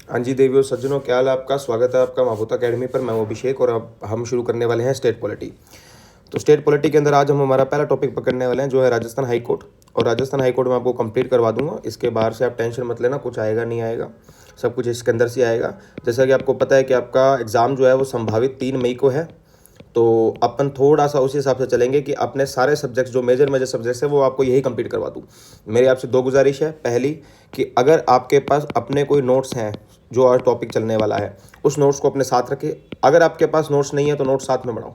हाँ जी देवियों सज्जनों, क्या हाल है आपका। स्वागत है आपका माभूत अकेडमी पर। मैं हूं अभिषेक और अब हम शुरू करने वाले हैं स्टेट पॉलिटी। तो स्टेट पॉलिटी के अंदर आज हम हमारा पहला टॉपिक पकड़ने वाले हैं, जो है राजस्थान हाई कोर्ट। और राजस्थान हाई कोर्ट में आपको कंप्लीट करवा दूंगा। इसके बाहर से आप टेंशन मत लेना, कुछ आएगा नहीं आएगा, सब कुछ इसके अंदर से आएगा। जैसा कि आपको पता है कि आपका एग्ज़ाम जो है वो संभावित 3 मई को है। तो अपन थोड़ा सा उसी हिसाब से चलेंगे कि अपने सारे सब्जेक्ट्स जो मेजर मेजर सब्जेक्ट्स हैं वो आपको यही कंप्लीट करवा दूँ। मेरी आपसे 2 गुजारिश है। पहली कि अगर आपके पास अपने कोई नोट्स हैं जो आज टॉपिक चलने वाला है, उस नोट्स को अपने साथ रखें। अगर आपके पास नोट्स नहीं है तो नोट्स साथ में बनाओ,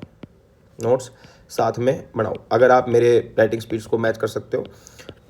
नोट्स साथ में बनाओ। अगर आप मेरे राइटिंग स्पीड्स को मैच कर सकते हो,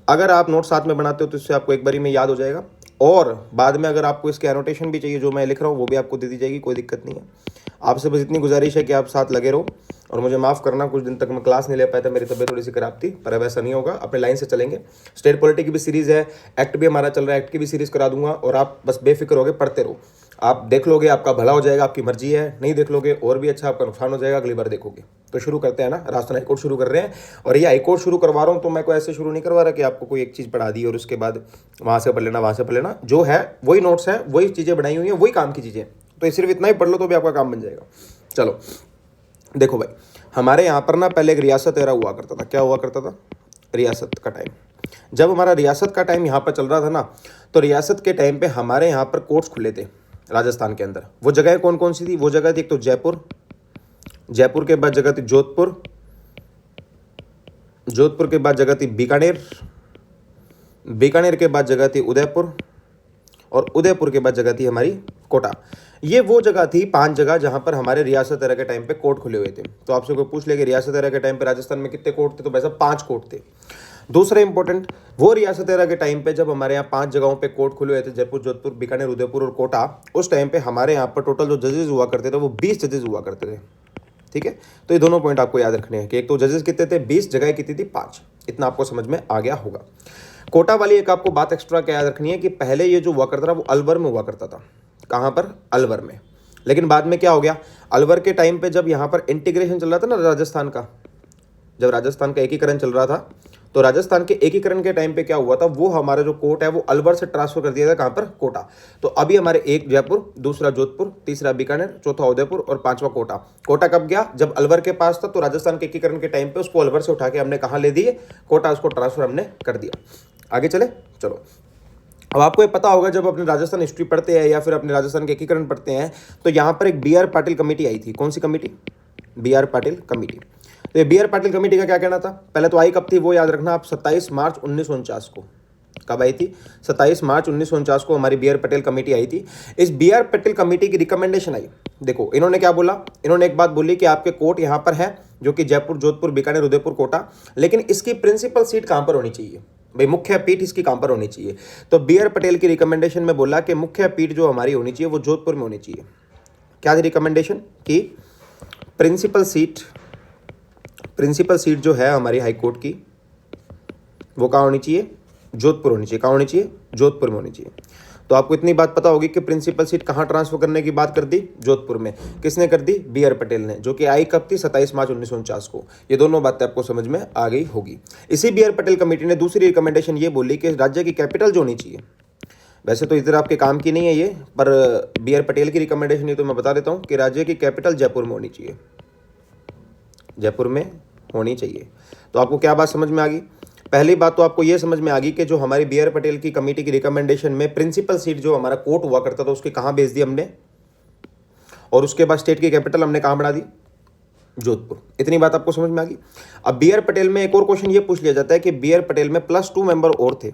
अगर आप नोट्स साथ में बनाते हो तो इससे आपको एक बारी में याद हो जाएगा। और बाद में अगर आपको इसके एनोटेशन भी चाहिए जो मैं लिख रहा हूँ वो भी आपको दे दी जाएगी, कोई दिक्कत नहीं है। आपसे बस इतनी गुजारिश है कि आप साथ लगे रहो। और मुझे माफ़ करना, कुछ दिन तक मैं क्लास नहीं ले पाया था, मेरी तबीयत थोड़ी सी खराब थी, पर अब ऐसा नहीं होगा। अपने लाइन से चलेंगे। स्टेट पॉलिटी की भी सीरीज़ है, एक्ट भी हमारा चल रहा है, एक्ट की भी सीरीज़ करा दूंगा। और आप बस बेफिक्र होगे, पढ़ते रहो। आप देख लोगे आपका भला हो जाएगा, आपकी मर्जी है। नहीं देख लोगे और भी अच्छा, आपका नुकसान हो जाएगा, अगली बार देखोगे। तो शुरू करते हैं ना। राजस्थान हाईकोर्ट शुरू कर रहे हैं। और ये हाईकोर्ट शुरू करवा रहा हूँ तो मैं कोई ऐसे शुरू नहीं करवा रहा कि आपको कोई एक चीज़ पढ़ा दी और उसके बाद वहाँ से पढ़ लेना वहाँ से पढ़ लेना। जो है वही नोट्स हैं, वही चीज़ें बनाई हुई हैं, वही काम की चीज़ें। तो ये सिर्फ इतना ही पढ़ लो तो भी आपका काम बन जाएगा। चलो देखो भाई, हमारे यहाँ पर ना पहले एक रियासत एरा हुआ करता था। क्या हुआ करता था? रियासत का टाइम। जब हमारा रियासत का टाइम यहाँ पर चल रहा था ना, तो रियासत के टाइम पे हमारे यहाँ पर कोर्ट्स खुले थे राजस्थान के अंदर। वो जगह कौन कौन सी थी? वो जगह थी एक तो जयपुर, जयपुर के बाद जगह थी जोधपुर, जोधपुर के बाद जगह थी बीकानेर, बीकानेर के बाद जगह थी उदयपुर, और उदयपुर के बाद जगह थी हमारी कोटा। ये वो जगह थी 5 जगह जहां पर हमारे रियासत एरा के टाइम पे कोर्ट खुले हुए थे। तो आपसे कोई पूछ ले कि रियासत एरा के टाइम पे राजस्थान में कितने कोर्ट थे, तो वैसा 5 कोर्ट थे। दूसरा इंपॉर्टेंट, वो रियासत एरा के टाइम पे जब हमारे यहाँ 5 जगहों पे कोर्ट खुले हुए थे, जयपुर, जोधपुर, बीकानेर, उदयपुर और कोटा, उस टाइम पे हमारे यहाँ पर टोटल जो जजेस हुआ करते थे वो 20 जजेस हुआ करते थे। ठीक है, तो ये दोनों पॉइंट आपको याद रखने हैं कि एक तो जजेस कितने थे 20, जगह कितनी थी 5। इतना आपको समझ में आ गया होगा। कोटा वाली एक आपको बात एक्स्ट्रा क्या याद रखनी है कि पहले ये जो हुआ करता था वो अलवर में हुआ करता था। कहाँ पर? अलवर में। लेकिन बाद में क्या हो गया, अलवर के टाइम पे जब यहाँ पर इंटीग्रेशन चल रहा था ना राजस्थान का, जब राजस्थान का एकीकरण चल रहा था, तो राजस्थान के एकीकरण के टाइम पे क्या हुआ था, वो हमारा जो कोर्ट है वो अलवर से ट्रांसफर कर दिया था। कहाँ पर? कोटा। तो अभी हमारे एक जयपुर, दूसरा जोधपुर, तीसरा बीकानेर, चौथा उदयपुर और 5वां कोटा। कोटा कब गया? जब अलवर के पास था। तो राजस्थान के एकीकरण के टाइम पे उसको अलवर से उठा के हमने कहाँ ले दिए? कोटा। उसको ट्रांसफर हमने कर दिया। आगे चले, चलो। अब आपको ये पता होगा, जब अपने राजस्थान हिस्ट्री पढ़ते हैं या फिर अपने राजस्थान के एकीकरण पढ़ते हैं, तो यहाँ पर एक बी आर पाटिल कमेटी आई थी। कौन सी कमेटी? B R Patil committee. तो ये बी आर पाटिल कमेटी का क्या कहना था? पहले तो आई कब थी वो याद रखना आप, 27 मार्च 1949 को। कब आई थी? 27 मार्च 1949 को हमारी बी आर पटेल कमेटी आई थी। इस बी आर पटेल कमेटी की रिकमेंडेशन आई। देखो इन्होंने क्या बोला, इन्होंने एक बात बोली कि आपके कोर्ट यहाँ पर है, जो कि जयपुर, जोधपुर, बीकानेर, उदयपुर, कोटा, लेकिन इसकी प्रिंसिपल सीट कहाँ पर होनी चाहिए भाई? मुख्य पीठ इसकी कहाँ पर होनी चाहिए? तो बी आर पटेल की रिकमेंडेशन में बोला कि मुख्य पीठ जो हमारी होनी चाहिए वो जोधपुर में होनी चाहिए। क्या थी रिकमेंडेशन? कि प्रिंसिपल सीट जो है हमारी हाई कोर्ट की वो कहाँ होनी चाहिए? जोधपुर होनी चाहिए। कहाँ होनी चाहिए? जोधपुर में होनी चाहिए। तो आपको इतनी बात पता होगी कि प्रिंसिपल सीट कहाँ ट्रांसफर करने की बात कर दी? जोधपुर में। किसने कर दी? बी आर पटेल ने, जो कि आई कब थी? 27 मार्च 1949 को। ये दोनों बातें आपको समझ में आ गई होगी। इसी बी आर पटेल कमेटी ने दूसरी रिकमेंडेशन ये बोली कि राज्य की कैपिटल जो होनी चाहिए, वैसे तो इधर आपके काम की नहीं है ये, पर बी आर पटेल की रिकमेंडेशन ये तो मैं बता देता हूँ कि राज्य की कैपिटल जयपुर में होनी चाहिए, जयपुर में होनी चाहिए। तो आपको क्या बात समझ में आ गई? पहली बात तो आपको यह समझ में आ गई कि जो हमारी बी आर पटेल की कमेटी की रिकमेंडेशन में प्रिंसिपल सीट जो हमारा कोर्ट हुआ करता था उसकी कहाँ भेज दी हमने, और उसके बाद स्टेट की कैपिटल हमने कहाँ बना दी? जोधपुर। इतनी बात आपको समझ में आ गई। अब बी आर पटेल में एक और क्वेश्चन ये पूछ लिया जाता है कि बी आर पटेल में +2 मेंबर और थे।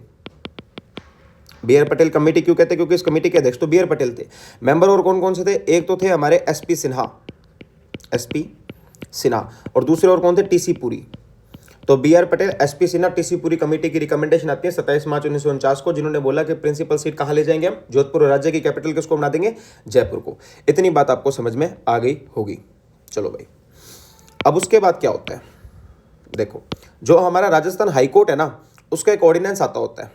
बी आर पटेल कमेटी क्यों कहते हैं? क्योंकि इस कमेटी के अध्यक्ष तो बी आर पटेल थे। मेंबर और कौन कौन से थे? एक तो थे हमारे एसपी सिन्हा, एसपी सिन्हा, और दूसरे और कौन थे? टीसी पुरी। तो B R Patel, SP Sinha, TC Puri committee की रिकमेंडेशन आती है 27 मार्च 1949 को, जिन्होंने बोला कि प्रिंसिपल सीट कहाँ ले जाएंगे हम? जोधपुर। और राज्य की कैपिटल किसको बना देंगे? जयपुर को। इतनी बात आपको समझ में आ गई होगी। चलो भाई, अब उसके बाद क्या होता है? देखो, जो हमारा राजस्थान हाईकोर्ट है ना, उसका एक ऑर्डिनेंस आता होता है।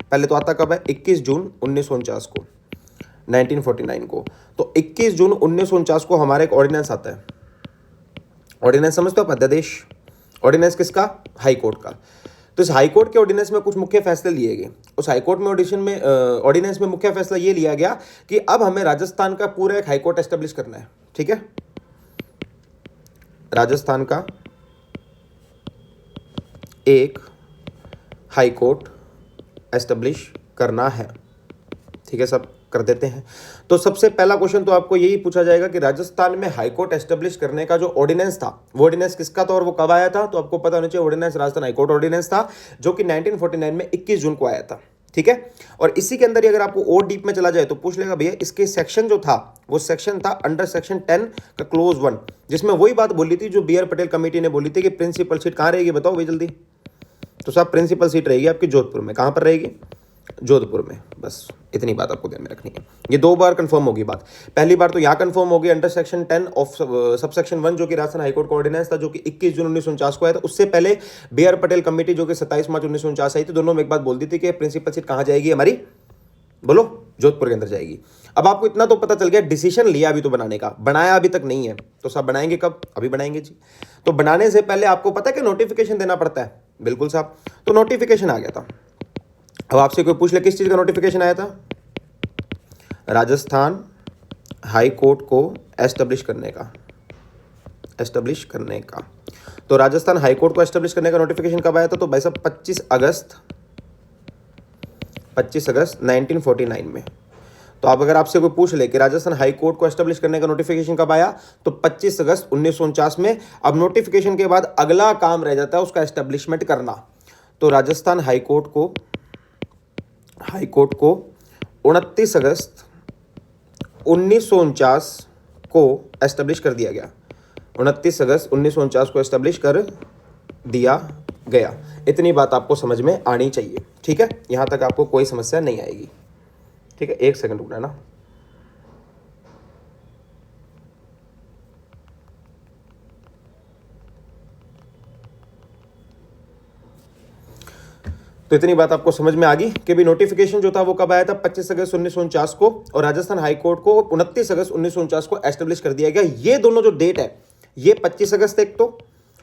पहले तो आता कब है? 21 जून 1949 को, 1949 को। तो 21 जून 1949 को हमारा एक ऑर्डिनेंस आता है। ऑर्डिनेंस समझते हो आप? अध्यादेश। ऑर्डिनेंस किसका? हाई कोर्ट का। तो इस हाईकोर्ट के ऑर्डिनेंस में कुछ मुख्य फैसले लिए गए। उस हाईकोर्ट में ऑर्डिनेंस में मुख्य फैसला ये लिया गया कि अब हमें राजस्थान का पूरा एक हाईकोर्ट एस्टेब्लिश करना है। ठीक है, राजस्थान का एक हाईकोर्ट एस्टेब्लिश करना है। ठीक है, सब कर देते हैं। तो सबसे पहला क्वेश्चन तो आपको यही पूछा जाएगा कि राजस्थान में हाईकोर्ट एस्टेब्लिश करने का जो ऑर्डिनेंस था वो ऑर्डिनेंस किसका था और वो कब आया था। तो आपको पता होना चाहिए ऑर्डिनेंस राजस्थान हाईकोर्ट ऑर्डिनेंस था जो कि 1949 में 21 जून को आया था। ठीक है, और इसी के अंदर ही अगर आपको और डीप में चला जाए तो पूछ लेगा भैया इसके सेक्शन जो था वो सेक्शन था अंडर सेक्शन 10 का क्लोज 1, जिसमें वही बात बोली थी जो बी आर पटेल कमेटी ने बोली थी कि प्रिंसिपल सीट कहाँ रहेगी, बताओ भाई जल्दी। तो साहब प्रिंसिपल सीट रहेगी आपकी जोधपुर में। कहाँ पर रहेगी, जोधपुर में। बस इतनी बात आपको ध्यान में रखनी है। ये दो बार कंफर्म होगी बात। पहली बार तो यहाँ कंफर्म होगी अंडर सेक्शन 10 ऑफ सबसेक्शन 1 जो कि राजस्थान हाईकोर्ट का ऑर्डिनेंस था जो कि 21 जून 1949 को आया था। उससे पहले बी आर पटेल कमेटी जो कि 27 मार्च 1949 आई थी, दोनों में एक बात बोल दी थी कि प्रिंसिपल सीट कहाँ जाएगी हमारी, बोलो, जोधपुर के अंदर जाएगी। अब आपको इतना तो पता चल गया, डिसीजन लिया अभी तो बनाने का, बनाया अभी तक नहीं है। तो सब बनाएंगे कब, अभी बनाएंगे जी। तो बनाने से पहले आपको पता है कि नोटिफिकेशन देना पड़ता है। बिल्कुल साहब, तो नोटिफिकेशन आ गया था। अब आपसे कोई पूछ ले किस चीज़ का नोटिफिकेशन आया था, राजस्थान हाई कोर्ट को एस्टेब्लिश करने का, एस्टेब्लिश करने का। तो राजस्थान हाई कोर्ट को एस्टेब्लिश करने का नोटिफिकेशन कब आया था, तो भाई साहब 25 अगस्त 1949 में। तो आप अगर आपसे कोई पूछ ले कि राजस्थान हाई कोर्ट को एस्टेब्लिश करने का नोटिफिकेशन कब आया, तो 25 अगस्त 1949 में। अब नोटिफिकेशन के बाद अगला काम रह जाता है उसका एस्टेब्लिशमेंट करना। तो राजस्थान हाई कोर्ट को 29 अगस्त 1949 को एस्टेब्लिश कर दिया गया। 29 अगस्त 1949 को एस्टेब्लिश कर दिया गया। इतनी बात आपको समझ में आनी चाहिए। ठीक है, यहां तक आपको कोई समस्या नहीं आएगी। ठीक है, एक सेकंड रुकना ना। तो इतनी बात आपको समझ में आ गई कि भी नोटिफिकेशन जो था वो कब आया था, 25 अगस्त 1949 को, और राजस्थान हाई कोर्ट को 29 अगस्त 1949 को एस्टेब्लिश कर दिया गया। ये दोनों जो डेट है, ये 25 अगस्त एक तो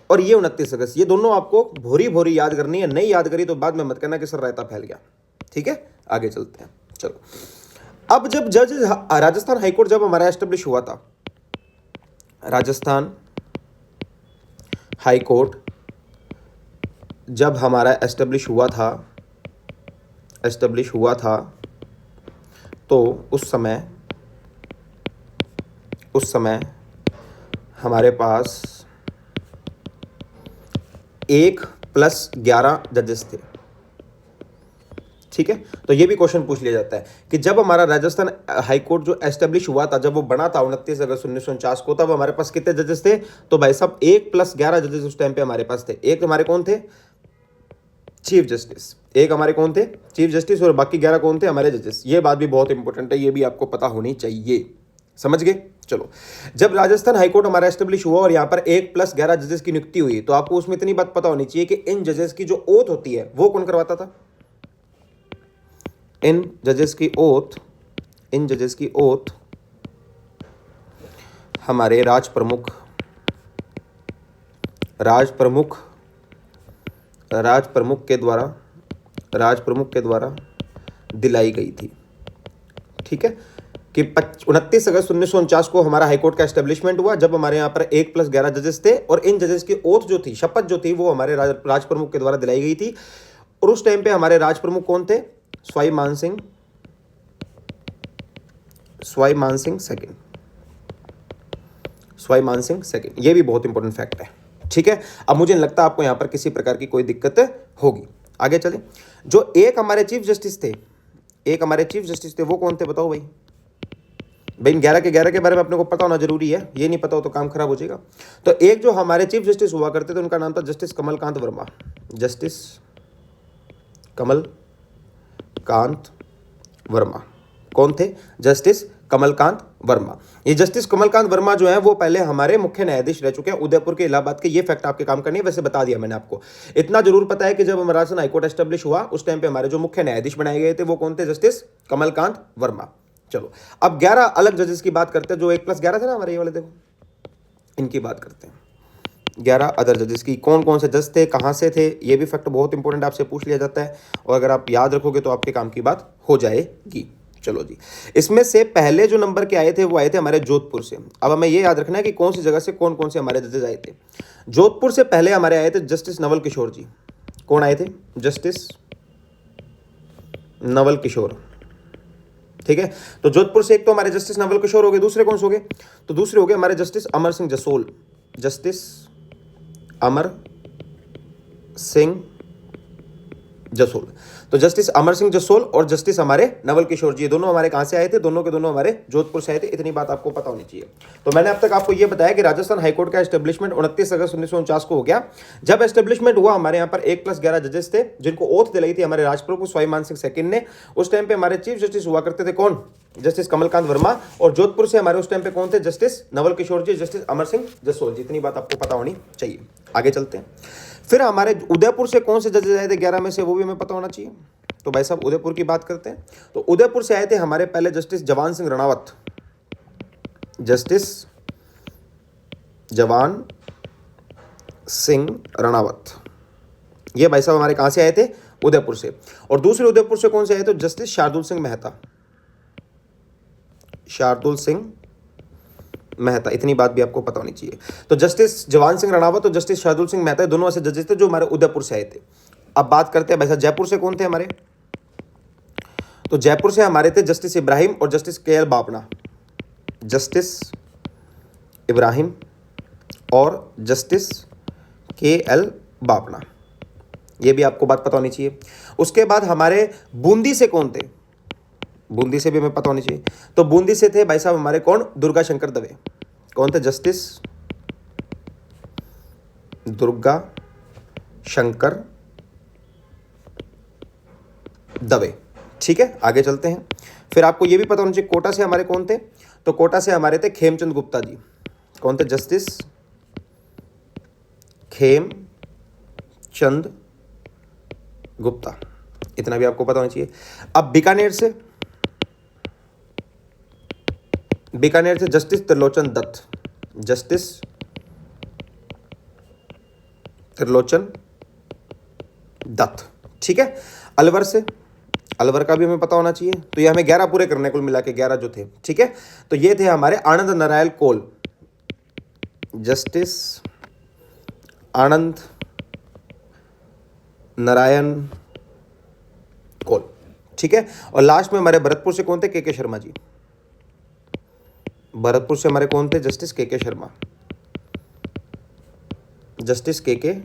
और ये 29 अगस्त, ये दोनों आपको भोरी भोरी याद करनी है। नहीं याद करी तो बाद में मत कहना कि सर रायता फैल गया। ठीक है, आगे चलते हैं। चलो, अब जब राजस्थान हाईकोर्ट जब हमारा एस्टेब्लिश हुआ था, राजस्थान हाईकोर्ट जब हमारा एस्टेब्लिश हुआ तो उस समय हमारे पास 1+11 जजेस थे। ठीक है, तो ये भी क्वेश्चन पूछ लिया जाता है कि जब हमारा राजस्थान हाईकोर्ट जो एस्टेब्लिश हुआ था, जब वो बना था 29 अगस्त 1949 को, तब हमारे पास कितने जजेस थे, तो भाई साहब 1+11 जजेस उस टाइम पे हमारे पास थे। एक हमारे कौन थे, चीफ जस्टिस, एक हमारे कौन थे, चीफ जस्टिस, और बाकी 11 कौन थे, हमारे जजेस। ये बात भी बहुत इंपॉर्टेंट है, ये भी आपको पता होनी चाहिए। समझ गए। चलो, जब राजस्थान हाईकोर्ट हमारा एस्टेब्लिश हुआ और यहाँ पर 1+11 जजेस की नियुक्ति हुई, तो आपको उसमें इतनी बात पता होनी चाहिए कि इन जजेस की जो ओथ होती है वो कौन करवाता था। इन जजेस की ओथ हमारे राज प्रमुख के द्वारा दिलाई गई थी। ठीक है, कि 29 अगस्त 1949 को हमारा हाईकोर्ट का एस्टेब्लिशमेंट हुआ, जब हमारे यहाँ पर 1+11 जजेस थे और इन जजेस की ओथ जो थी, शपथ जो थी, वो हमारे राज प्रमुख के द्वारा दिलाई गई थी। और उस टाइम पे हमारे राज प्रमुख कौन थे, स्वाई मान सिंह सेकंड। ये भी बहुत इंपॉर्टेंट फैक्ट है। ठीक है, अब मुझे नहीं लगता आपको यहां पर किसी प्रकार की कोई दिक्कत होगी। आगे चले, जो एक हमारे चीफ जस्टिस थे वो कौन थे, बताओ भाई। 11 के बारे में अपने को पता होना जरूरी है, ये नहीं पता हो तो काम खराब हो जाएगा। तो एक जो हमारे चीफ जस्टिस हुआ करते थे उनका नाम था जस्टिस कमलकांत वर्मा। जस्टिस कमलकांत वर्मा कौन थे, जस्टिस कमलकांत वर्मा। ये जस्टिस कमलकांत वर्मा जो है वो पहले हमारे मुख्य न्यायाधीश रह चुके हैं उदयपुर के, इलाहाबाद के। ये फैक्ट आपके काम करनी है, वैसे बता दिया मैंने आपको। इतना जरूर पता है कि जब हमारा राजस्थान हाईकोर्ट एस्टेब्लिश हुआ उस टाइम पे हमारे जो मुख्य न्यायाधीश बनाए गए थे वो कौन थे, जस्टिस कमलकांत वर्मा। चलो, अब 11 अलग जजेस की बात करते हैं। जो 1+11 थे ना हमारे, ये वाले देखो, इनकी बात करते हैं। 11 अदर जजेस की। कौन कौन से जज थे, कहाँ से थे, ये भी फैक्ट बहुत इंपॉर्टेंट आपसे पूछ लिया जाता है, और अगर आप याद रखोगे तो आपके काम की बात हो जाएगी। चलो जी, इसमें से पहले जो नंबर के आए थे वो आए थे हमारे जोधपुर से। अब हमें ये याद रखना है कि कौन सी जगह से कौन कौन से हमारे जजेस आए थे। जोधपुर से पहले हमारे आए थे जस्टिस नवल किशोर जी। कौन आए थे? जस्टिस नवल किशोर। ठीक है, तो जोधपुर से एक तो हमारे जस्टिस नवल किशोर हो गए, दूसरे कौन से हो गए? तो दूसरे हो गए हमारे जस्टिस अमर सिंह जसोल। जस्टिस अमर सिंह जसोल। तो जस्टिस अमर सिंह जसोल और जस्टिस हमारे नवल किशोर जी, दोनों हमारे कहां से आए थे? दोनों के दोनों हमारे जोधपुर से आए थे। इतनी बात आपको पता होनी चाहिए। तो मैंने अब तक आपको यह बताया कि राजस्थान हाईकोर्ट का एस्टेब्लिशमेंट 29 अगस्त 1949 को हो गया। जब एस्टेब्लिशमेंट हुआ हमारे यहाँ पर 1+11 जजेस थे, जिनको ओथ दिलाई थी हमारे राजप्रभु स्वामी मान सिंह सेकंड ने। उस टाइम पे हमारे चीफ जस्टिस हुआ करते थे कौन? जस्टिस कमलकांत वर्मा। और जोधपुर से हमारे उस टाइम पे कौन थे? जस्टिस नवल किशोर जी, जस्टिस अमर सिंह जसोल जी। इतनी बात आपको पता होनी चाहिए। आगे चलते हैं। फिर हमारे उदयपुर से कौन से जजेस आए थे 11 में से, वो भी हमें पता होना चाहिए। तो भाई साहब उदयपुर की बात करते हैं। तो उदयपुर से आए थे हमारे पहले जस्टिस जवान सिंह रणावत। जस्टिस जवान सिंह रणावत, ये भाई साहब हमारे कहां से आए थे? उदयपुर से। और दूसरे उदयपुर से कौन से आए? तो जस्टिस शार्दुल सिंह मेहता। शार्दुल सिंह मेहता, इतनी बात भी आपको पता होनी चाहिए। तो जस्टिस जवान सिंह रणावत और जस्टिस शार्दुल सिंह मेहता दोनों ऐसे जजेस थे जो हमारे उदयपुर से आए थे। अब बात करते हैं भाई साहब जयपुर से कौन थे हमारे? तो जयपुर से हमारे थे जस्टिस इब्राहिम और justice KL. Bapna. Justice Ibrahim और जस्टिस के.एल. बापना, ये भी आपको बात पता होनी चाहिए। उसके बाद हमारे बूंदी से कौन थे? बूंदी से भी हमें पता होनी चाहिए। तो बूंदी से थे भाई साहब हमारे कौन? दुर्गा शंकर दवे। कौन थे? जस्टिस दुर्गा शंकर दवे। ठीक है, आगे चलते हैं। फिर आपको यह भी पता होना चाहिए कोटा से हमारे कौन थे? तो कोटा से हमारे थे खेमचंद गुप्ता जी। कौन थे? जस्टिस खेमचंद गुप्ता, इतना भी आपको पता होना चाहिए। अब बीकानेर से जस्टिस त्रिलोचन दत्त। जस्टिस त्रिलोचन दत्त। ठीक है, अलवर से, अलवर का भी हमें पता होना चाहिए। तो ये हमें 11 पूरे करने, कुल मिला के 11 जो थे। ठीक है, तो ये थे हमारे आनंद नारायण कोल। जस्टिस आनंद नारायण कोल। ठीक है, और लास्ट में हमारे भरतपुर से कौन थे? के शर्मा जी। भरतपुर से हमारे कौन थे? जस्टिस के शर्मा। जस्टिस के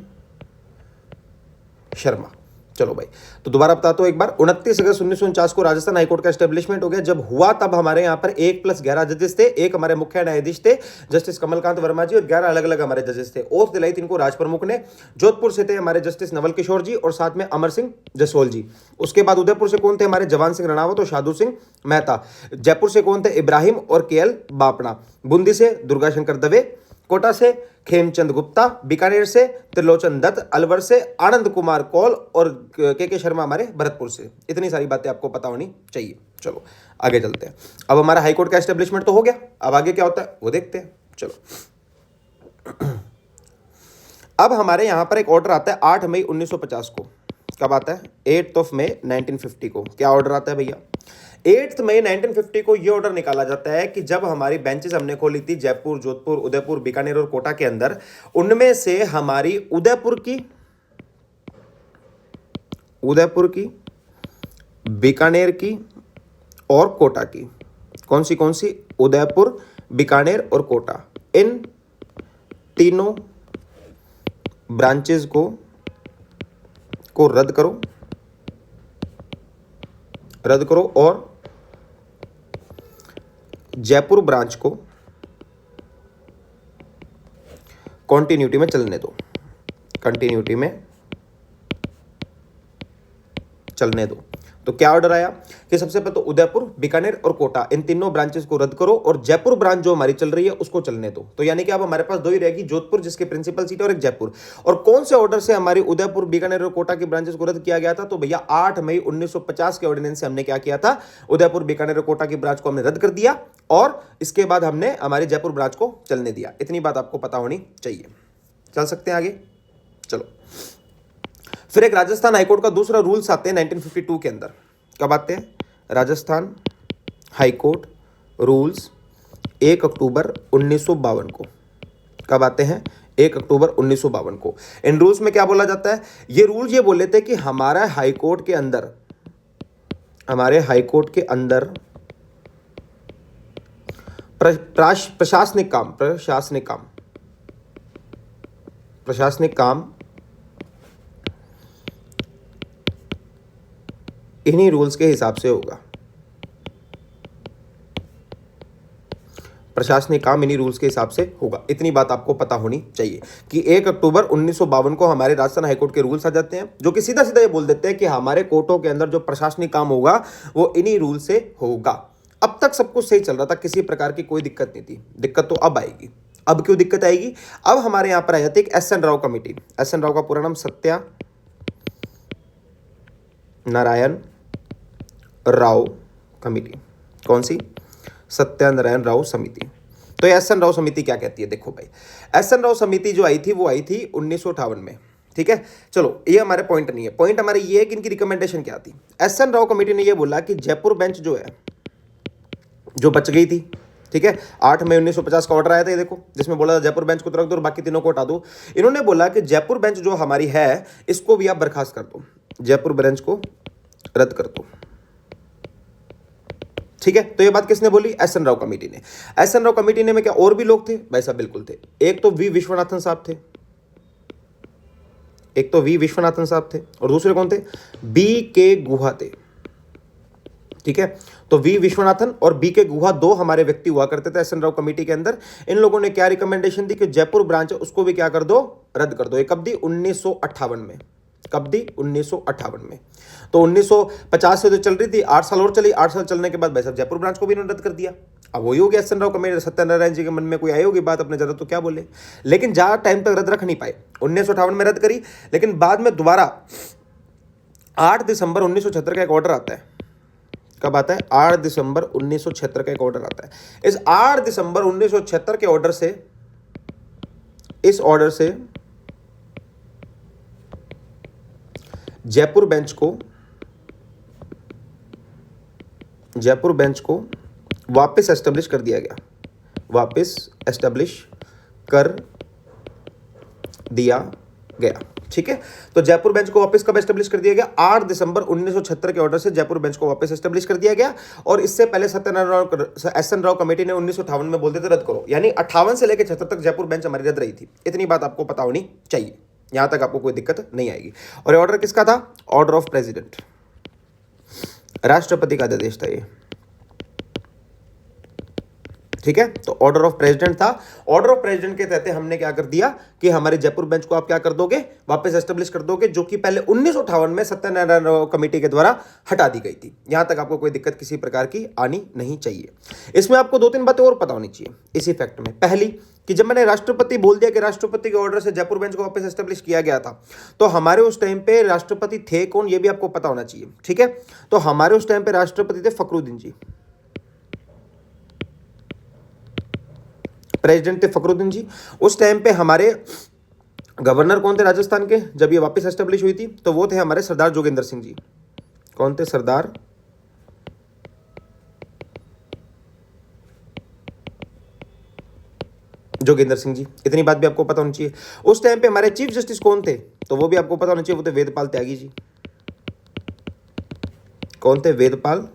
शर्मा। चलो भाई, तो दोबारा बताता हूं एक बार। 29 अगस्त 1949 को राजस्थान हाईकोर्ट का एस्टेब्लिशमेंट हो गया। जब हुआ तब हमारे यहाँ पर 1+11 जजेस थे। एक हमारे मुख्य न्यायाधीश थे जस्टिस कमलकांत वर्मा जी, और 11 अलग अलग हमारे जजेस थे। ओथ दिलाई थी इनको राज प्रमुख ने। जोधपुर से थे हमारे जस्टिस नवल किशोर जी और साथ में अमर सिंह जसोल जी। उसके बाद उदयपुर से कौन थे? हमारे जवान सिंह रणावत और शार्दुल सिंह मेहता। जयपुर से कौन थे? इब्राहिम और के.एल. बापना। बूंदी से दुर्गा शंकर दवे। कोटा से खेमचंद गुप्ता। बीकानेर से त्रिलोचन दत्त। अलवर से आनंद कुमार कौल और के शर्मा हमारे भरतपुर से। इतनी सारी बातें आपको पता होनी चाहिए। चलो आगे चलते हैं। अब हमारा हाईकोर्ट का एस्टेब्लिशमेंट तो हो गया, अब आगे क्या होता है वो देखते हैं। चलो अब हमारे यहां पर एक ऑर्डर आता है 8 मई 1950 को। कब आता है? 8 मई 1950 को। क्या ऑर्डर आता है भैया? 8 मई 1950 को यह ऑर्डर निकाला जाता है कि जब हमारी बेंचेस हमने खोली थी जयपुर, जोधपुर, उदयपुर, बीकानेर और कोटा के अंदर, उनमें से हमारी उदयपुर की, बीकानेर की और कोटा की, कौन सी? उदयपुर, बीकानेर और कोटा, इन तीनों ब्रांचेस को रद्द करो और जयपुर ब्रांच को कंटिन्यूटी में चलने दो। तो क्या ऑर्डर आया कि सबसे पहले तो उदयपुर, बीकानेर और कोटा, इन तीनों ब्रांचेस को रद्द करो और जयपुर ब्रांच जो हमारी चल रही है उसको चलने दो। तो यानी कि अब हमारे पास दो ही रहेगी, जोधपुर जिसके प्रिंसिपल सीट है और एक जयपुर। और कौन से ऑर्डर से हमारी उदयपुर, बीकानेर और कोटा की ब्रांचेस को रद्द किया गया था? तो भैया 8 मई 1950 के ऑर्डिनेंस से हमने क्या किया था? उदयपुर, बीकानेर और कोटा की ब्रांच को हमने रद्द कर दिया और इसके बाद हमने हमारी जयपुर ब्रांच को चलने दिया। इतनी बात आपको पता होनी चाहिए। चल सकते हैं आगे, चलो। फिर एक राजस्थान हाईकोर्ट का दूसरा रूल्स आते हैं 1952 के अंदर। कब आते हैं? राजस्थान हाईकोर्ट रूल्स 1 अक्टूबर 1952 को। कब आते हैं? 1 अक्टूबर 1952 को। इन रूल्स में क्या बोला जाता है? ये रूल्स ये बोल लेते हैं कि हमारे हाईकोर्ट के अंदर प्रशासनिक काम इन्हीं रूल्स के हिसाब से होगा। प्रशासनिक काम इन्हीं रूल्स के हिसाब से होगा। इतनी बात आपको पता होनी चाहिए कि 1 अक्टूबर 1952 को हमारे राजस्थान हाईकोर्ट के रूल्स आ जाते हैं, जो कि सीधा सीधा ये बोल देते हैं कि हमारे कोर्टों के अंदर जो प्रशासनिक काम होगा वो इन्हीं रूल से होगा। अब तक सब कुछ सही चल रहा था, किसी प्रकार की कोई दिक्कत नहीं थी। दिक्कत तो अब आएगी। अब क्यों दिक्कत आएगी? अब हमारे यहां पर आ जाती है एक SN. Rao committee. SN. Rao का पूरा नाम सत्यानारायण राव कमेटी। कौन सी? सत्यानारायण राव समिति। तो ये एस.एन. राव समिति क्या कहती है? देखो भाई, एस.एन. राव समिति जो आई थी वो आई थी 1958 में। ठीक है, चलो ये हमारे पॉइंट नहीं है। पॉइंट हमारे ये है कि इनकी रिकमेंडेशन क्या थी। एस.एन. राव कमेटी ने ये बोला कि जयपुर बेंच जो है, जो बच गई थी, ठीक है, 8 मई 1950 का ऑर्डर आया था, ये देखो, जिसमें बोला था जयपुर बेंच को तो रख दो और बाकी तीनों को हटा दो। इन्होंने बोला कि जयपुर बेंच जो हमारी है इसको भी आप बर्खास्त कर दो, जयपुर बेंच को रद्द कर दो। ठीक है, तो ये बात किसने बोली? एस.एन. राव कमेटी ने। एस.एन. राव कमेटी ने में क्या और भी लोग थे? भाई साहब बिल्कुल थे। एक तो वी विश्वनाथन साहब थे, और दूसरे कौन थे? बी.के. गुहा थे। ठीक है, तो वी विश्वनाथन और बी.के. गुहा दो हमारे व्यक्ति हुआ करते थे एस.एन. राव कमेटी के अंदर। इन लोगों ने क्या रिकमेंडेशन दी कि जयपुर ब्रांच है उसको भी क्या कर दो? रद्द कर दो। ये कब दी? 1958 में। कब दी? 1958 में। तो 1950 से तो चल रही थी, 8 साल और चली। 8 साल चलने के बाद भाई साहब जयपुर ब्रांच को भी इन्होंने रद्द कर दिया। अब वही हो गया एस.एन. राव कमेटी, सत्यनारायण जी के मन में कोई आई होगी बात, अपने ज्यादा तो क्या बोले, लेकिन ज्यादा टाइम तक रद्द रख नहीं पाए। 1958 में रद्द करी, लेकिन बाद में दोबारा 8 दिसंबर 1976 का एक ऑर्डर आता है। कब आता है? 8 दिसंबर 1976 का एक ऑर्डर आता है। इस 8 दिसंबर 1976 के ऑर्डर से, इस ऑर्डर से जयपुर बेंच को वापस एस्टेब्लिश कर दिया गया। वापस एस्टेब्लिश कर दिया गया। ठीक है, तो जयपुर बेंच को वापस कब एस्टेब्लिश कर दिया गया? 8 दिसंबर 1976 के ऑर्डर से जयपुर बेंच को वापस एस्टेब्लिश कर दिया गया। और इससे पहले एस.एन. राव कमेटी ने 1958 में बोलते थे रद्द करो, यानी 58 से लेकर 76 तक जयपुर बेंच हमारी रद्द रही थी। इतनी बात आपको पता होनी चाहिए, यहां तक आपको कोई दिक्कत नहीं आएगी। और ये ऑर्डर किसका था? ऑर्डर ऑफ प्रेसिडेंट, राष्ट्रपति का आदेश था ये। ठीक है, तो ऑर्डर ऑफ प्रेसिडेंट था। ऑर्डर ऑफ प्रेसिडेंट के तहत हमने क्या कर दिया कि हमारे जयपुर बेंच को आप क्या कर दोगे? वापस एस्टेब्लिश कर दोगे, जो कि पहले 1958 में सत्यनारायण राव कमेटी के द्वारा हटा दी गई थी। यहां तक आपको कोई दिक्कत किसी प्रकार की आनी नहीं चाहिए। इसमें आपको 2-3 बातें और पता होनी चाहिए इसी फैक्ट में। पहली कि जब मैंने राष्ट्रपति बोल दिया कि राष्ट्रपति के ऑर्डर से जयपुर बेंच को वापस एस्टेब्लिश किया गया था, तो हमारे उस टाइम पे राष्ट्रपति थे कौन, ये भी आपको पता होना चाहिए। ठीक है, तो हमारे उस टाइम पे राष्ट्रपति थे फखरुद्दीन जी, प्रेसिडेंट थे फखरुद्दीन जी। उस टाइम पे हमारे गवर्नर कौन थे राजस्थान के, जब ये वापस एस्टेब्लिश हुई थी? तो वो थे हमारे सरदार जोगेंद्र सिंह जी। कौन थे? सरदार जोगेंद्र सिंह जी। इतनी बात भी आपको पता होनी चाहिए। उस टाइम पे हमारे चीफ जस्टिस कौन थे? तो वो भी आपको पता होना चाहिए, वो थे वेदपाल त्यागी जी। कौन थे? वेदपाल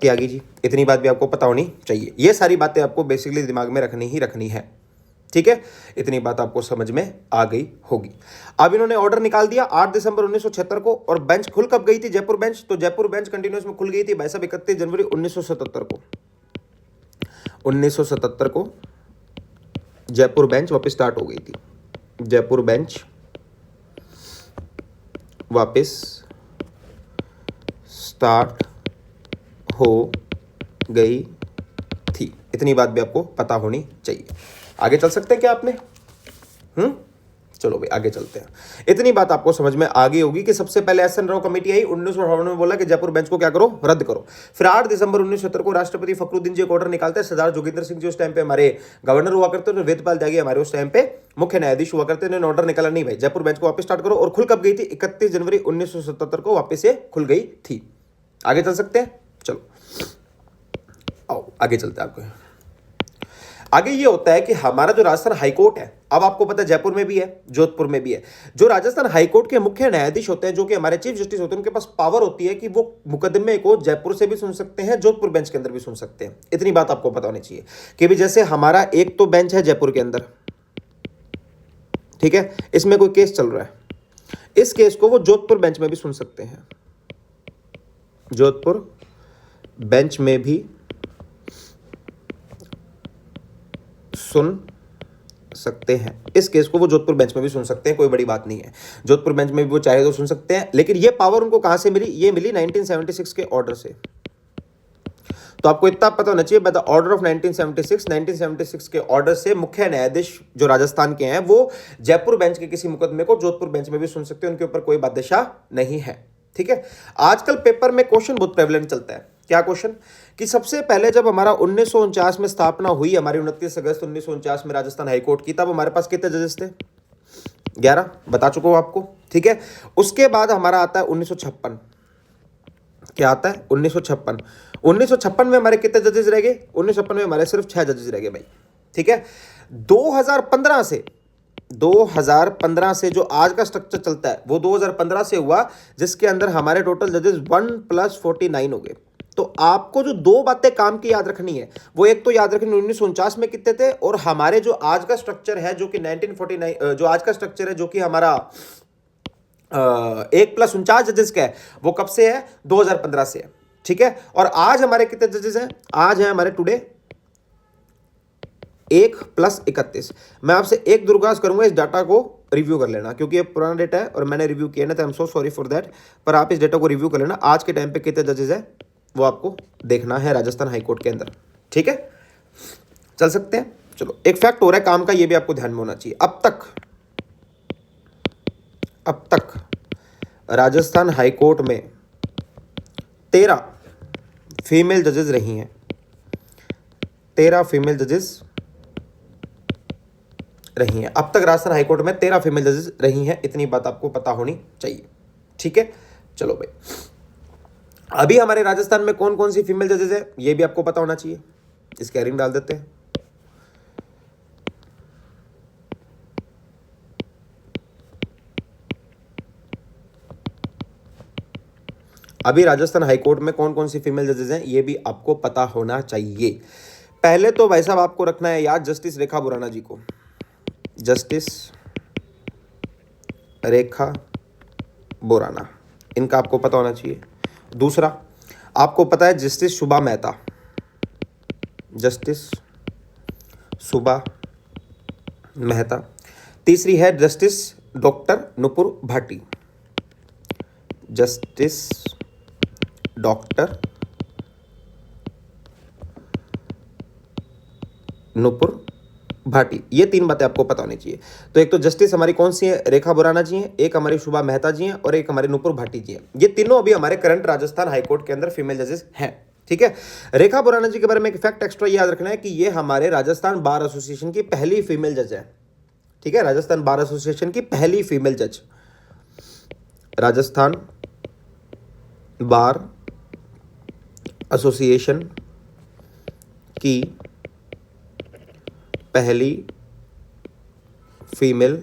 त्यागी जी। इतनी बात भी आपको पता होनी चाहिए। ये सारी बातें आपको बेसिकली दिमाग में रखनी ही रखनी है। ठीक है, इतनी बात आपको समझ में आ गई होगी। अब इन्होंने ऑर्डर निकाल दिया 8 दिसंबर 1976 को, और बेंच खुल कब गई थी जयपुर बेंच? तो जयपुर बेंच कंटिन्यूस में खुल गई थी भाई साहब 31 जनवरी 1977 को। 1977 को जयपुर बेंच वापस स्टार्ट हो गई थी। जयपुर बेंच वापस स्टार्ट हो गई थी। इतनी बात भी आपको पता होनी चाहिए। आगे चल सकते हैं क्या आपने? चलो भाई आगे चलते हैं। इतनी बात आपको समझ में आ गई होगी कि सबसे पहले एस एन राव कमेटी आई 1958 में, बोला कि जयपुर बेंच को क्या करो, रद्द करो। फिर 8 दिसंबर 1970 को राष्ट्रपति फखरुद्दीन जी एक ऑर्डर निकालते हैं। सरदार जोगिंदर सिंह जी उस टाइम पे हमारे गवर्नर हुआ करते थे, वेदपाल त्यागी हमारे उस टाइम पे मुख्य न्यायाधीश हुआ करते थे। ऑर्डर निकाला, नहीं भाई जयपुर बेंच को वापस स्टार्ट करो। और खुल कब गई थी? 31 जनवरी 1977 को वापस से खुल गई थी। आगे चल सकते हैं, चलो आओ आगे चलते हैं। आपको आगे ये होता है कि हमारा जो राजस्थान हाईकोर्ट है, अब आपको पता है जयपुर में भी है, जोधपुर में भी है। जो राजस्थान हाईकोर्ट के मुख्य न्यायाधीश होते हैं, जो कि हमारे चीफ जस्टिस होते हैं, उनके पास पावर होती है कि वो मुकदमे को जयपुर से भी सुन सकते हैं, जोधपुर बेंच के अंदर भी सुन सकते हैं। इतनी बात आपको पता होनी चाहिए कि भी जैसे हमारा एक तो बेंच है जयपुर के अंदर, ठीक है, इसमें कोई केस चल रहा है, इस केस को वो जोधपुर बेंच में भी सुन सकते हैं, जोधपुर बेंच में भी सुन सकते हैं। इस केस को वो जोधपुर बेंच में भी सुन सकते हैं, कोई बड़ी बात नहीं है। जोधपुर बेंच में भी वो चाहे तो सुन सकते हैं, लेकिन ये पावर उनको कहां से मिली? ये मिली 1976 के ऑर्डर से। तो आपको इतना पता होना चाहिए, बाय द ऑर्डर ऑफ 1976 के ऑर्डर से मुख्य न्यायाधीश जो राजस्थान के हैं वो जयपुर बेंच के किसी मुकदमे को जोधपुर बेंच में भी सुन सकते हैं, उनके ऊपर कोई बाध्यता नहीं है। ठीक है, आजकल पेपर में क्वेश्चन बहुत प्रेवलेंट चलता है। क्या क्वेश्चन? कि सबसे पहले जब हमारा 1949 में स्थापना हुई, हमारी 29 अगस्त 1949 में राजस्थान हाईकोर्ट की, तब हमारे पास कितने जजेस थे? 11, बता चुका हूं आपको। ठीक है, उसके बाद हमारा आता है 1956। क्या आता है? 1956। 1956 में हमारे कितने जजेस रह गए? 1956 में हमारे सिर्फ 6 जजेस रह गए भाई। ठीक है, 2015 से जो आज का स्ट्रक्चर चलता है वो 2015 से हुआ, जिसके अंदर हमारे टोटल जजेस 1 + 49 हो गए। तो आपको जो दो बातें काम की याद रखनी है, वो एक तो याद रखनी 1949 में कितने थे, और हमारे जो आज का स्ट्रक्चर है जो कि 1949 जो आज का स्ट्रक्चर है जो कि हमारा 1 + 49 जजेस का है, वो कब से है? 2015 से है। ठीक है, और आज हमारे कितने जजेस हैं? आज है हमारे टुडे 1 + 31। मैं आपसे एक दुर्गास करूंगा, इस डाटा को रिव्यू कर लेना, क्योंकि ये पुराना डेटा है और मैंने रिव्यू किया ना, तो I am so sorry for that, पर आप इस डेटा को रिव्यू कर लेना। आज के टाइम पे कितने जजेस है वो आपको देखना है राजस्थान हाईकोर्ट के अंदर। ठीक है, चल सकते हैं। चलो, एक फैक्ट हो रहा है काम का, ये भी आपको ध्यान में होना चाहिए। अब तक राजस्थान हाईकोर्ट में 13 फीमेल जजेस रही हैं। 13 फीमेल जजेस रही हैं। अब तक राजस्थान हाईकोर्ट में 13 फीमेल जजेस रही हैं, इतनी बात आपको पता होनी चाहिए। ठीक है, चलो भाई, अभी हमारे राजस्थान में कौन कौन सी फीमेल जजेस है ये भी आपको पता होना चाहिए। इसके हेडिंग डाल देते हैं। अभी राजस्थान हाईकोर्ट में कौन कौन सी फीमेल जजेस हैं ये भी आपको पता होना चाहिए। पहले तो भाई साहब आपको रखना है याद जस्टिस रेखा बुराना जी को, जस्टिस रेखा बोराना, इनका आपको पता होना चाहिए। दूसरा आपको पता है जस्टिस सुबा मेहता, जस्टिस सुबा मेहता। तीसरी है justice doctor Nupur Bhati, justice doctor Nupur Bhati. ये 3 बातें आपको पता होनी चाहिए। तो एक तो जस्टिस हमारी कौन सी है? रेखा बुराना जी हैं, एक हमारी शुभा मेहता जी हैं, और एक हमारे नुपुर भाटी जी हैं। ये तीनों अभी हमारे करंट राजस्थान हाईकोर्ट के अंदर फीमेल जजेस हैं। ठीक है, रेखा बुराना जी के बारे में एक फैक्ट एक्स्ट्रा याद रखना है कि ये हमारे राजस्थान बार एसोसिएशन की पहली फीमेल जज है। ठीक है, राजस्थान बार एसोसिएशन की पहली फीमेल जज, राजस्थान बार एसोसिएशन की पहली फीमेल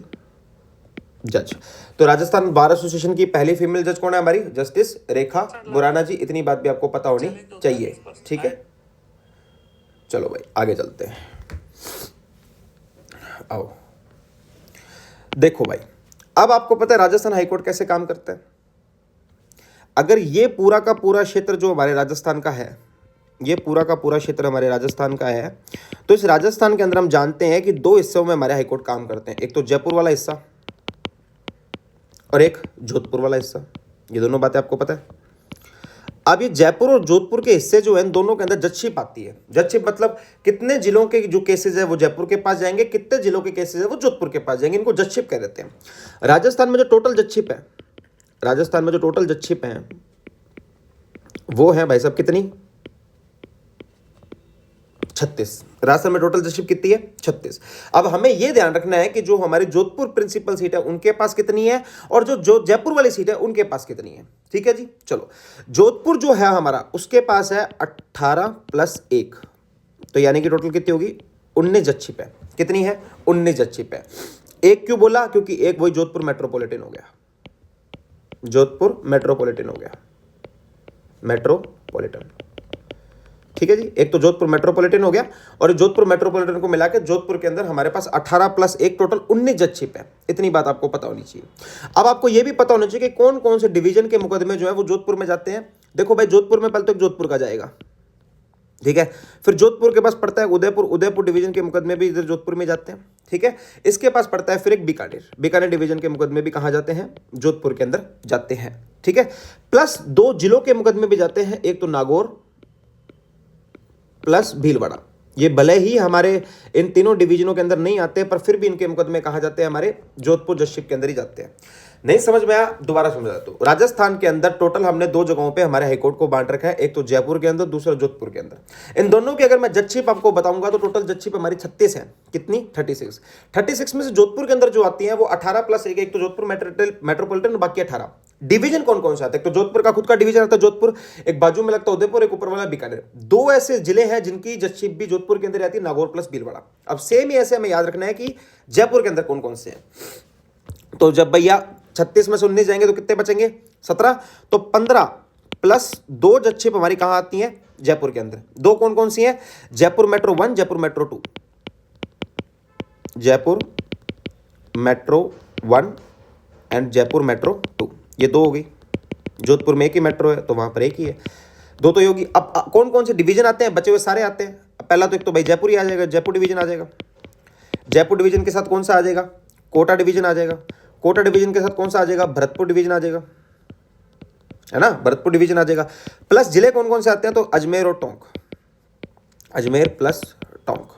जज। तो राजस्थान बार एसोसिएशन की पहली फीमेल जज कौन है? हमारी जस्टिस रेखा बुराना जी। इतनी बात भी आपको पता होनी चाहिए। ठीक है, चलो भाई आगे चलते हैं। आओ देखो भाई, अब आपको पता है राजस्थान हाईकोर्ट कैसे काम करता है। अगर ये पूरा का पूरा क्षेत्र जो हमारे राजस्थान का है, ये पूरा का पूरा क्षेत्र हमारे राजस्थान का है, तो इस राजस्थान के अंदर हम जानते हैं कि 2 हिस्सों में हमारे हाईकोर्ट काम करते हैं। एक तो जयपुर वाला हिस्सा और एक जोधपुर वाला हिस्सा। ये दोनों बातें आपको पता है। अब ये जयपुर और जोधपुर के हिस्से जो है इन दोनों के अंदर जजशिप आती है। जजशिप मतलब कितने जिलों के जो केसेस है वो जयपुर के पास जाएंगे, कितने जिलों के केसेस है वो जोधपुर के पास जाएंगे, इनको जजशिप कह देते हैं। राजस्थान में जो टोटल जजशिप है, राजस्थान में जो टोटल जजशिप है वो है भाई साहब कितनी, 36। राजस्थान में टोटल जजशिप कितनी है, 36। अब हमें यह ध्यान रखना है कि जो हमारे जोधपुर प्रिंसिपल सीट है उनके पास कितनी है और जो जयपुर वाली सीट है उनके पास कितनी है। ठीक है जी, चलो जोधपुर जो है हमारा उसके पास है 18 + 1, तो यानी कि टोटल कितनी होगी, 19 जजशिप है। कितनी है, 19 जजशिप है। एक क्यों बोला, क्योंकि एक वही जोधपुर मेट्रोपॉलिटन हो गया, जोधपुर मेट्रोपॉलिटन हो गया, मेट्रोपॉलिटन। ठीक है जी, एक तो जोधपुर मेट्रोपॉलिटन हो गया और जोधपुर मेट्रोपॉलिटन को मिला के जोधपुर के अंदर हमारे पास 18 + 1 टोटल 19 जजशिप है। इतनी बात आपको पता होनी चाहिए। अब आपको यह भी पता होना चाहिए कि कौन कौन से डिवीजन के मुकदमे जो है वो जोधपुर में जाते हैं। देखो भाई, जोधपुर में पहले तो जोधपुर का जाएगा, ठीक है, फिर जोधपुर के पास पड़ता है उदयपुर, उदयपुर डिवीजन के मुकदमे भी इधर जोधपुर में जाते हैं। ठीक है, इसके पास पड़ता है फिर एक बीकानेर, बीकानेर डिवीजन के मुकदमे भी कहाँ जाते हैं, जोधपुर के अंदर जाते हैं। ठीक है, प्लस 2 जिलों के मुकदमे भी जाते हैं, एक तो नागौर प्लस भीलवाड़ा। ये भले ही हमारे इन तीनों डिवीजनों के अंदर नहीं आते पर फिर भी इनके मुकदमे कहाँ जाते हैं, हमारे जोधपुर जजशिप के अंदर ही जाते हैं। नहीं समझ में आया, दोबारा समझा दो। राजस्थान के अंदर टोटल हमने 2 जगहों पे हमारे हाईकोर्ट को बांट रखा है, एक तो जयपुर के अंदर, दूसरा जोधपुर के अंदर। इन दोनों की अगर मैं जजशिप आपको बताऊंगा तो टोटल जजशिप हमारी 36 है। कितनी, 36। 36 में से जोधपुर के अंदर जो आती है वो 18 + 1, एक तो जोधपुर मेट्रोपॉलिटन, बाकी 18। डिवीजन कौन कौन से आते हैं, तो जोधपुर का खुद का डिवीजन आता है जोधपुर, एक बाजू में लगता है उदयपुर, एक ऊपर वाला बीकानेर। 2 ऐसे जिले हैं जिनकी जजशिप भी जोधपुर के अंदर आती है, नागौर प्लस भीलवाड़ा। अब सेम ही ऐसे हमें याद रखना है कि जयपुर के अंदर कौन कौन से हैं। तो जब भैया 36 में से 19 जाएंगे तो कितने बचेंगे, 17। तो 15 + 2 जजशिप हमारी कहां आती हैं, जयपुर के अंदर। 2 कौन कौन सी हैं, Jaipur metro 1, Jaipur metro 2, Jaipur metro 1 and Jaipur metro 2, ये 2 हो गई। जोधपुर में एक ही मेट्रो है तो वहां पर एक ही है, 2 तो ये होगी। अब कौन कौन से डिवीजन आते हैं, बचे हुए सारे आते हैं। पहला तो एक तो भाई जयपुर ही आ जाएगा, जयपुर डिवीजन आ जाएगा। जयपुर डिवीजन के साथ कौन सा आ जाएगा, कोटा डिवीजन आ जाएगा। कोटा डिवीजन के साथ कौन सा आ जाएगा, भरतपुर डिवीजन आ जाएगा, है ना, भरतपुर डिवीजन आ जाएगा। प्लस जिले कौन कौन से आते हैं, तो अजमेर और टोंक, अजमेर प्लस टोंक।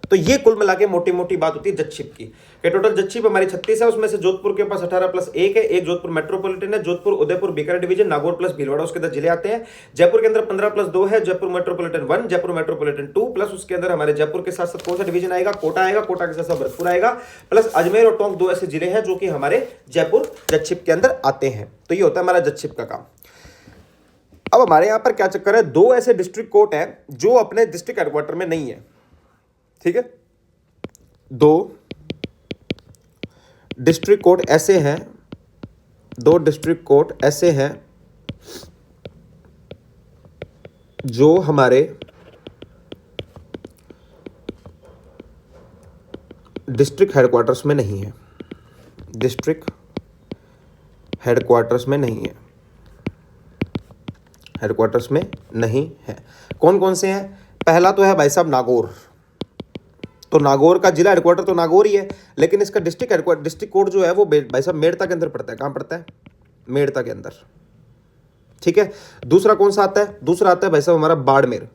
तो ये कुल मिला के मोटी मोटी बात होती है जजशिप की, कि टोटल जजशिप हमारी 36 है, उसमें से जोधपुर के पास 18 + 1 है, एक जोधपुर मेट्रोपॉलिटन है, जोधपुर उदयपुर बीकानेर डिवीजन, नागौर प्लस भीलवाड़ा, उसके अंदर जिले आते हैं। जयपुर के अंदर 15 + 2 है, Jaipur metropolitan 1, Jaipur metropolitan 2, plus उसके अंदर हमारे जयपुर के साथ साथ कौन सा डिवीजन आएगा, कोटा आएगा, कोटा के साथ साथ भरतपुर आएगा, प्लस अजमेर और टोंक 2 ऐसे जिले हैं जो कि हमारे जयपुर जजशिप के अंदर आते हैं। तो ये होता है हमारा जजशिप का काम। अब हमारे यहाँ पर क्या चक्कर है, 2 ऐसे डिस्ट्रिक्ट कोर्ट है जो अपने डिस्ट्रिक्ट हेडक्वार्टर में नहीं है। ठीक है, 2 डिस्ट्रिक्ट कोर्ट ऐसे हैं, 2 डिस्ट्रिक्ट कोर्ट ऐसे हैं जो हमारे डिस्ट्रिक्ट हेडक्वार्टर्स में नहीं है, डिस्ट्रिक्ट हेडक्वार्टर्स में नहीं है, हेडक्वार्टर्स में नहीं है। कौन कौन से हैं, पहला तो है भाई साहब नागौर। तो नागौर का जिला हेडक्वार्टर तो नागौर ही है, लेकिन इसका डिस्ट्रिक्ट हेडक्वार्टर, डिस्ट्रिक्ट कोर्ट जो है वो भाई साहब मेड़ता के अंदर पड़ता है। कहाँ पड़ता है, मेड़ता के अंदर। ठीक है, दूसरा कौन सा आता है, दूसरा आता है भाई साहब हमारा बाड़मेर।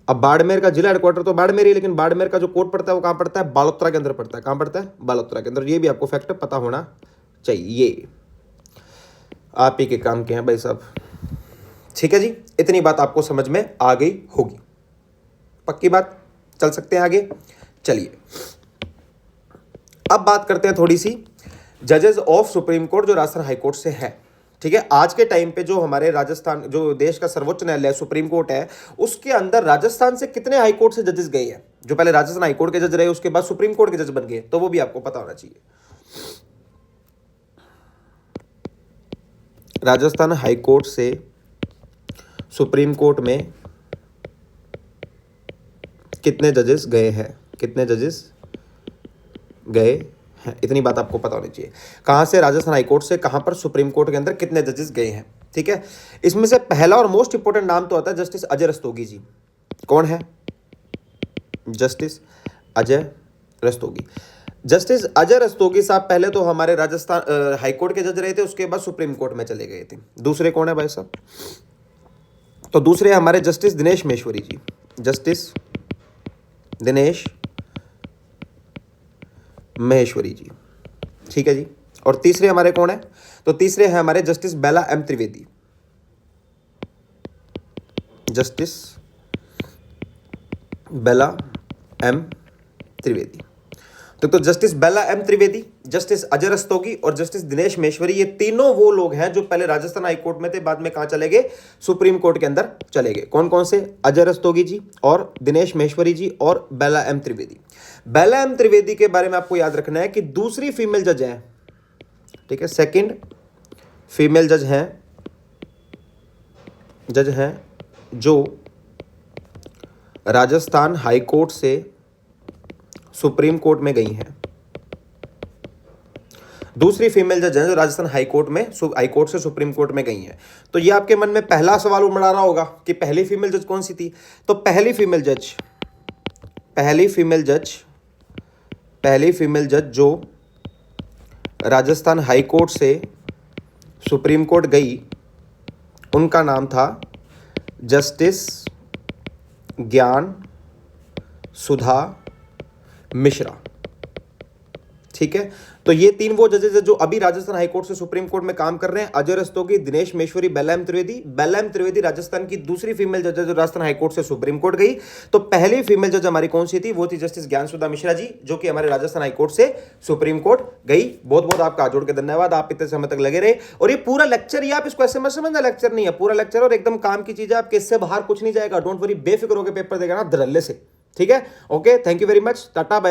अब बाड़मेर का जिला हेडक्वार्टर तो बाड़मेर ही, लेकिन बाड़मेर का जो कोर्ट पड़ता है वो कहाँ पड़ता है, बालोतरा के अंदर पड़ता है। कहाँ पड़ता है, बालोतरा के अंदर। ये भी आपको फैक्ट पता होना चाहिए, आप ही के काम के हैं भाई साहब। ठीक है जी, इतनी बात आपको समझ में आ गई होगी, पक्की बात। चल सकते हैं आगे, चलिए अब बात करते हैं थोड़ी सी जजेस ऑफ सुप्रीम कोर्ट जो राजस्थान हाई कोर्ट से है। ठीक है, आज के टाइम पे जो हमारे राजस्थान, जो देश का सर्वोच्च न्यायालय सुप्रीम कोर्ट है, उसके अंदर राजस्थान से कितने हाई कोर्ट से जजेस गए हैं। जो पहले राजस्थान हाई कोर्ट के जज रहे, उसके बाद सुप्रीम कोर्ट के जज बन गए, तो वो भी आपको पता होना चाहिए। राजस्थान हाई कोर्ट से सुप्रीम कोर्ट में कितने जजेस गए हैं, कितने जजेस गए हैं, इतनी बात आपको पता होनी चाहिए। कहाँ से, राजस्थान हाई कोर्ट से कहाँ पर सुप्रीम कोर्ट के अंदर कितने जजेस गए हैं। ठीक है, इसमें से पहला और मोस्ट इंपोर्टेंट नाम तो आता है जस्टिस अजय रस्तोगी जी। कौन है, जस्टिस अजय रस्तोगी। जस्टिस अजय रस्तोगी साहब पहले तो हमारे राजस्थान हाई कोर्ट के जज रहे थे, उसके बाद सुप्रीम कोर्ट में चले गए थे। दूसरे कौन है भाई साहब, तो दूसरे हमारे जस्टिस दिनेश महेश्वरी जी, जस्टिस दिनेश महेश्वरी जी, ठीक है जी। और तीसरे हमारे कौन है? तो तीसरे हैं हमारे जस्टिस बेला एम त्रिवेदी, जस्टिस बेला एम त्रिवेदी। तो जस्टिस बेला एम त्रिवेदी, जस्टिस अजय रस्तोगी और जस्टिस दिनेश महेश्वरी, ये तीनों वो लोग हैं जो पहले राजस्थान हाई कोर्ट में थे, बाद में कहां चले गए? सुप्रीम कोर्ट के अंदर चले गए। कौन कौन से? अजय रस्तोगी जी और दिनेश महेश्वरी जी और बेला एम त्रिवेदी। बेला एम त्रिवेदी के बारे में आपको याद रखना है कि दूसरी फीमेल जज है, ठीक है, सेकंड फीमेल जज हैं जो राजस्थान हाई कोर्ट से सुप्रीम कोर्ट में गई हैं। दूसरी फीमेल जज हैं जो राजस्थान हाई कोर्ट से सुप्रीम कोर्ट में गई हैं। तो ये आपके मन में पहला सवाल उमड़ रहा होगा कि पहली फीमेल जज कौन सी थी? तो पहली फीमेल जज जो राजस्थान हाई कोर्ट से सुप्रीम कोर्ट गई, उनका नाम था जस्टिस ज्ञान सुधा मिश्रा, ठीक है। तो ये तीन वो जजेस हैं जो अभी राजस्थान हाई कोर्ट से सुप्रीम कोर्ट में काम कर रहे हैं, अजय रस्तोगी, दिनेश महेश्वरी, बेला एम त्रिवेदी राजस्थान की दूसरी फीमेल जज है जो राजस्थान हाई कोर्ट से सुप्रीम कोर्ट गई। तो पहली फीमेल जज हमारी कौन सी थी? वो थी जस्टिस ज्ञान सुधा मिश्रा जी, जो कि हमारे राजस्थान हाई कोर्ट से सुप्रीम कोर्ट गई। बहुत बहुत आपका जोड़ के धन्यवाद, आप इतने समय तक लगे रहे। और ये पूरा लेक्चर, ये आप इसको ऐसे मत समझना लेक्चर नहीं है, पूरा लेक्चर और एकदम काम की चीज है, आपके इससे बाहर कुछ नहीं जाएगा। डोंट वरी, बेफिक्र होकर पेपर देगा ना धड़ल्ले से, ठीक है। Okay, thank you very much, tata bye.